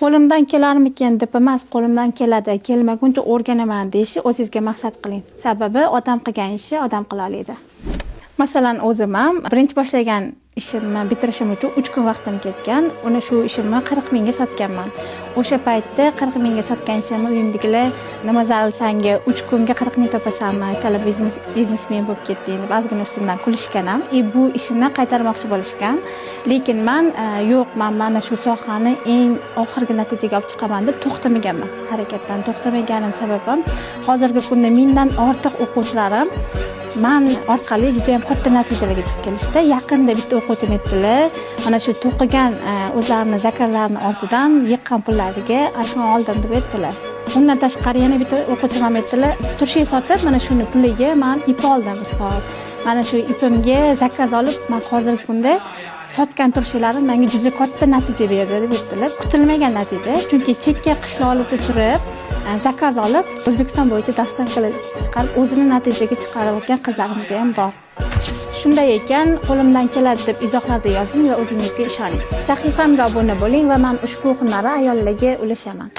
qo'limdan kelarmikan deb emas, qo'limdan keladi, kelmaguncha o'rganaman deyishni o'zingizga maqsad qiling. Sababi odam qilgan ishni odam qila oladi. Masalan, o'zim ham birinchi boshlagan ishimni bitirishim uchun 3 kun vaqtim ketgan. Uni shu ishimni 40 mingga sotganman. O'sha paytda 40 mingga sotgan ishimni uyimdagilar nima zaril sanga 3 kunga 40 ming topasanmi? Kala biznesmen bo'lib ketding deb ozgina ustimdan kulishgan ham. Bu ishimni qaytarmoqchi bo'lishgan. Lekin men yo'q, men mana shu sohani eng oxirgi natijaga olib chiqaman deb to'xtamaganman. Harakatdan to'xtamaganim sababim hozirgi kunda mendan ortiq o'quvchilarim men orqali juda ham katta natijalarga chiqib kelishdi. Yaqinda bitta o'quvchim aytdilar, mana shu to'qigan o'zlarining zakarlarini ortidan yiqqan pullariga iPhone oldim deb aytdilar. Bundan tashqari yana bitta o'quvchim ham aytdilar, turshak sotib, mana shuni puliga men ip oldim ustoz. Mana shu ipimga zakaz olib, men hozirgi kunda sotgan turshaklarim menga juda katta natija berdi deb aytdilar. Kutilmagan natija, chunki chekka qishloqlarda turib zakaz olib O'zbekiston bo'yicha dastavka chiqarib o'zini natijaga chiqarayotgan qizlarimiz ham bor. Shunday ekan, qo'limdan keladi deb izohlarda yozing va o'zingizga ishoning. Sahifamga obuna bo'ling va men ushbu hunarni ayollarga ulashaman.